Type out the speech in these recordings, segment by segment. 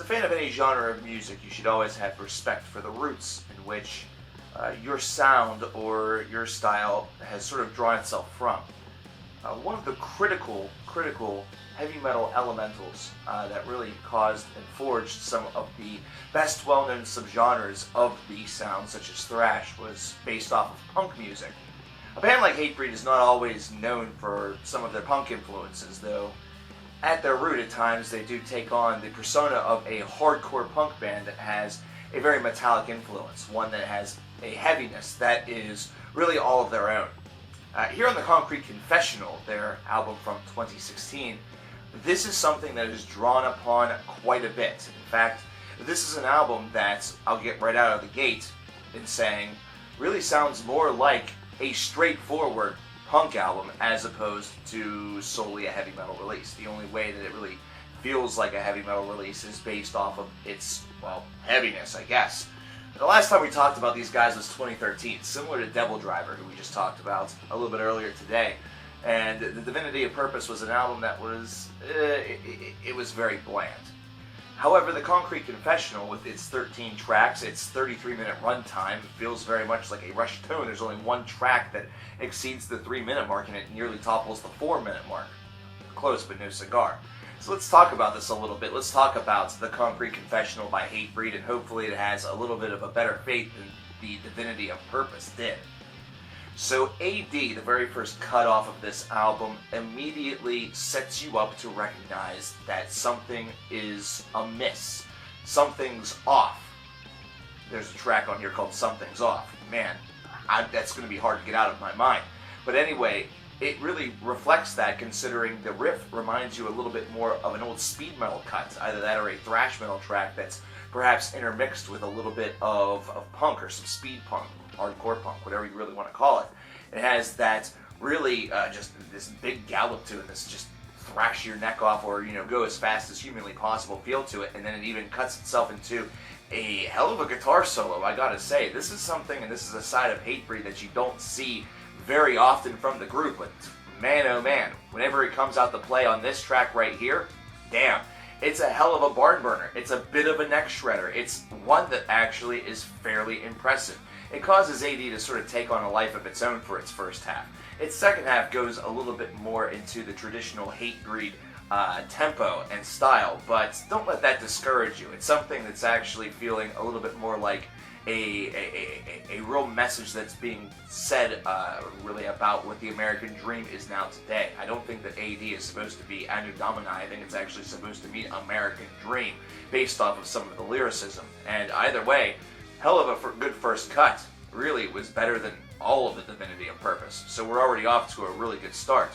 As a fan of any genre of music, you should always have respect for the roots in which your sound or your style has sort of drawn itself from. One of the critical heavy metal elementals that really caused and forged some of the best well-known subgenres of the sound, such as thrash, was based off of punk music. A band like Hatebreed is not always known for some of their punk influences, though at their root at times they do take on the persona of a hardcore punk band that has a very metallic influence, one that has a heaviness that is really all of their own. Here on the Confessional, their album from 2016, this is something that is drawn upon quite a bit. In fact, this is an album that, I'll get right out of the gate in saying, really sounds more like a straightforward punk album as opposed to solely a heavy metal release. The only way that it really feels like a heavy metal release is based off of its, well, heaviness, I guess. The last time we talked about these guys was 2013, similar to Devil Driver, who we just talked about a little bit earlier today. And The Divinity of Purpose was an album that was, it was very bland. However, the Confessional, with its 13 tracks, its 33-minute runtime, feels very much like a rushed tone. There's only one track that exceeds the 3-minute mark, and it nearly topples the 4-minute mark. Close, but no cigar. So let's talk about this a little bit. Let's talk about the Confessional by Hatebreed, and hopefully it has a little bit of a better fate than the Divinity of Purpose did. So AD, the very first cut off of this album, immediately sets you up to recognize that something is amiss. Something's off. There's a track on here called Something's Off. Man, that's going to be hard to get out of my mind. But anyway, it really reflects that, considering the riff reminds you a little bit more of an old speed metal cut, either that or a thrash metal track that's perhaps intermixed with a little bit of punk or some speed punk, hardcore punk, whatever you really want to call it. It has that really just this big gallop to it, this just thrash your neck off or, you know, go as fast as humanly possible feel to it, and then it even cuts itself into a hell of a guitar solo, I gotta say. This is something, and this is a side of Hatebreed that you don't see very often from the group, but man oh man, whenever it comes out to play on this track right here, damn, it's a hell of a barn burner. It's a bit of a neck shredder. It's one that actually is fairly impressive. It causes AD to sort of take on a life of its own for its first half. Its second half goes a little bit more into the traditional Hatebreed tempo and style, but don't let that discourage you. It's something that's actually feeling a little bit more like a real message that's being said really about what the American dream is now today. I don't think that AD is supposed to be Anu Domini. I think it's actually supposed to be American dream based off of some of the lyricism. And either way, hell of a good first cut. Really, it was better than all of the Divinity of Purpose. So we're already off to a really good start.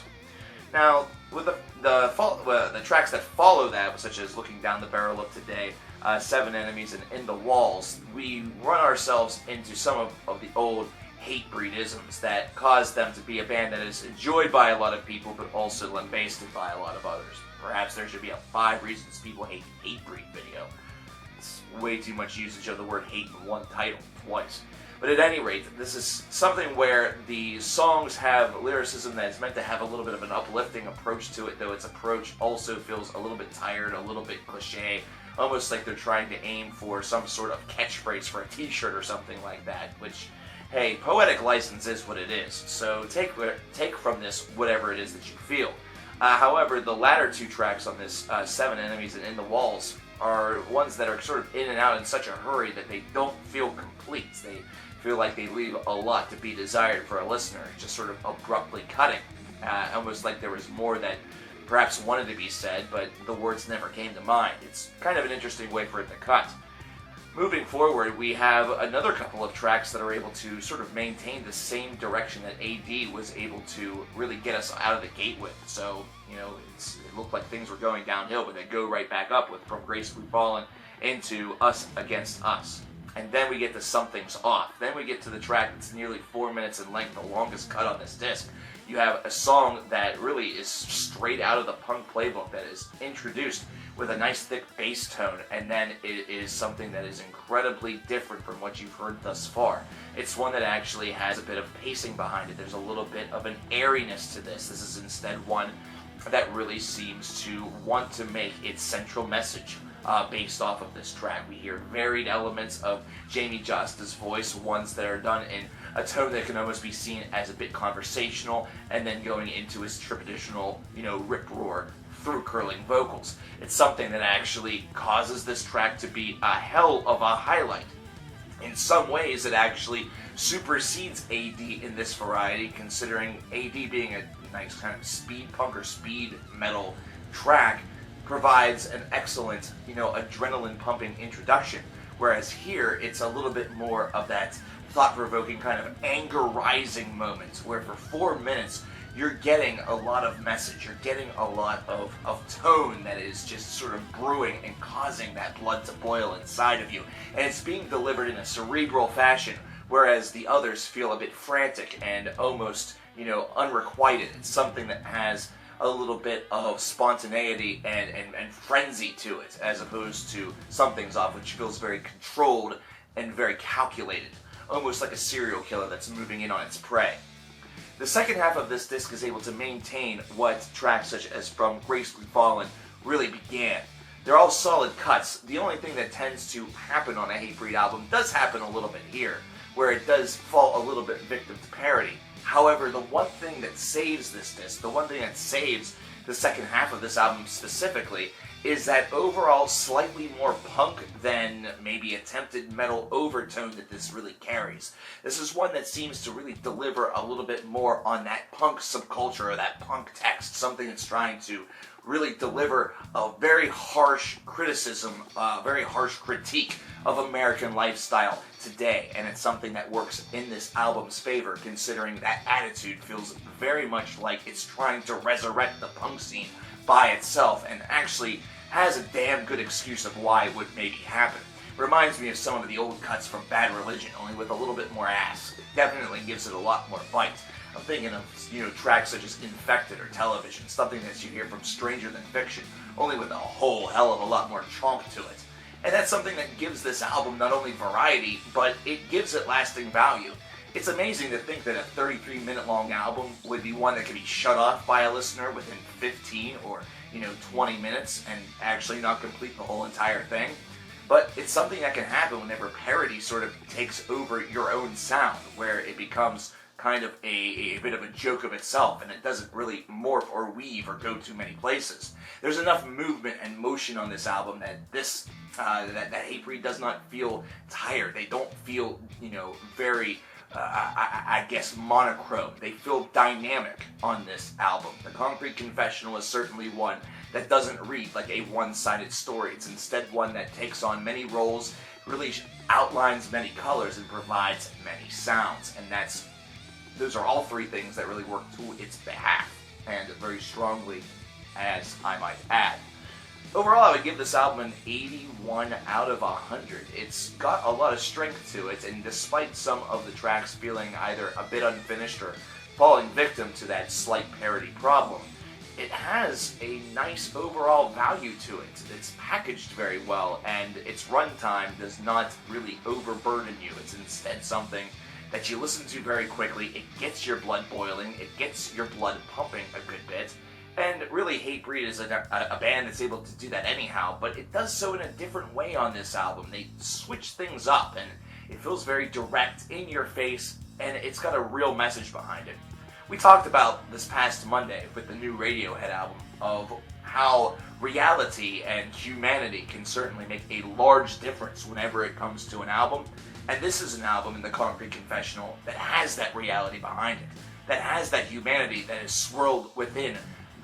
Now, with the tracks that follow that, such as Looking Down the Barrel of Today, Seven Enemies, and In the Walls, we run ourselves into some of the old Hatebreedisms that caused them to be a band that is enjoyed by a lot of people, but also lambasted by a lot of others. Perhaps there should be a 5 reasons people hate Hatebreed video. It's way too much usage of the word hate in one title twice. But at any rate, this is something where the songs have lyricism that is meant to have a little bit of an uplifting approach to it, though its approach also feels a little bit tired, a little bit cliche, almost like they're trying to aim for some sort of catchphrase for a t-shirt or something like that, which, hey, poetic license is what it is, so take from this whatever it is that you feel. However, the latter 2 tracks on this, Seven Enemies and In the Walls, are ones that are sort of in and out in such a hurry that they don't feel complete. They feel like they leave a lot to be desired for a listener, just sort of abruptly cutting, almost like there was more that perhaps wanted to be said, but the words never came to mind. It's kind of an interesting way for it to cut. Moving forward, we have another couple of tracks that are able to sort of maintain the same direction that AD was able to really get us out of the gate with. So, you know, it looked like things were going downhill, but they go right back up with From Grace We've Fallen into Us Against Us. And then we get to Something's Off. Then we get to the track that's nearly 4 minutes in length, the longest cut on this disc. You have a song that really is straight out of the punk playbook that is introduced with a nice thick bass tone, and then it is something that is incredibly different from what you've heard thus far. It's one that actually has a bit of pacing behind it. There's a little bit of an airiness to this. This is instead one that really seems to want to make its central message based off of this track. We hear varied elements of Jamie Josta's voice, ones that are done in a tone that can almost be seen as a bit conversational, and then going into his traditional, rip-roar through curling vocals. It's something that actually causes this track to be a hell of a highlight. In some ways, it actually supersedes AD in this variety, considering AD being a nice kind of speed punk or speed metal track provides an excellent, adrenaline pumping introduction. Whereas here, it's a little bit more of that thought-provoking kind of anger-rising moments, where for 4 minutes, you're getting a lot of message, you're getting a lot of tone that is just sort of brewing and causing that blood to boil inside of you. And it's being delivered in a cerebral fashion, whereas the others feel a bit frantic and almost, unrequited. It's something that has a little bit of spontaneity and frenzy to it, as opposed to Something's Off, which feels very controlled and very calculated, almost like a serial killer that's moving in on its prey. The second half of this disc is able to maintain what tracks such as From Gracefully Fallen really began. They're all solid cuts. The only thing that tends to happen on a Hatebreed album does happen a little bit here, where it does fall a little bit victim to parody. However, the one thing that saves this disc, the one thing that saves the second half of this album specifically, is that overall slightly more punk than maybe attempted metal overtone that this really carries. This is one that seems to really deliver a little bit more on that punk subculture or that punk text, something that's trying to really deliver a very harsh criticism, very harsh critique of American lifestyle today, and it's something that works in this album's favor, considering that attitude feels very much like it's trying to resurrect the punk scene by itself, and actually has a damn good excuse of why it would maybe happen. Reminds me of some of the old cuts from Bad Religion, only with a little bit more ass. It definitely gives it a lot more bite. I'm thinking of, tracks such as Infected or Television, something that you hear from Stranger Than Fiction, only with a whole hell of a lot more chonk to it. And that's something that gives this album not only variety, but it gives it lasting value. It's amazing to think that a 33-minute long album would be one that could be shut off by a listener within 15 or 20 minutes and actually not complete the whole entire thing. But it's something that can happen whenever parody sort of takes over your own sound, where it becomes kind of a bit of a joke of itself, and it doesn't really morph or weave or go too many places. There's enough movement and motion on this album that that Hatebreed does not feel tired. They don't feel, very I guess monochrome. They feel dynamic on this album. The Concrete Confessional is certainly one that doesn't read like a one-sided story. It's instead one that takes on many roles, really outlines many colors, and provides many sounds. And those are all three things that really work to its behalf, and very strongly, as I might add. Overall, I would give this album an 81 out of 100. It's got a lot of strength to it, and despite some of the tracks feeling either a bit unfinished or falling victim to that slight parody problem, it has a nice overall value to it. It's packaged very well, and its runtime does not really overburden you. It's instead something that you listen to very quickly. It gets your blood boiling, it gets your blood pumping a good bit. And really, Hatebreed is a band that's able to do that anyhow, but it does so in a different way on this album. They switch things up, and it feels very direct, in your face, and it's got a real message behind it. We talked about this past Monday with the new Radiohead album of how reality and humanity can certainly make a large difference whenever it comes to an album, and this is an album in the Concrete Confessional that has that reality behind it, that has that humanity that is swirled within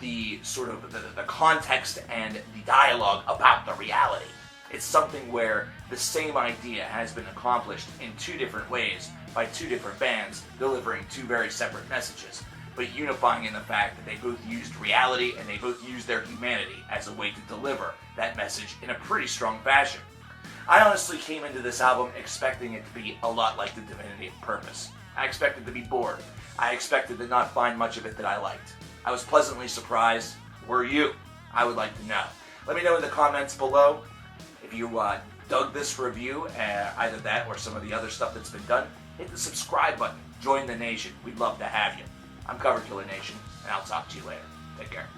the sort of the context and the dialogue about the reality. It's something where the same idea has been accomplished in two different ways by two different bands, delivering two very separate messages, but unifying in the fact that they both used reality and they both used their humanity as a way to deliver that message in a pretty strong fashion. I honestly came into this album expecting it to be a lot like The Divinity of Purpose. I expected to be bored. I expected to not find much of it that I liked. I was pleasantly surprised. Were you? I would like to know. Let me know in the comments below if you dug this review, either that or some of the other stuff that's been done. Hit the subscribe button. Join the nation. We'd love to have you. I'm CoverKillerNation, and I'll talk to you later. Take care.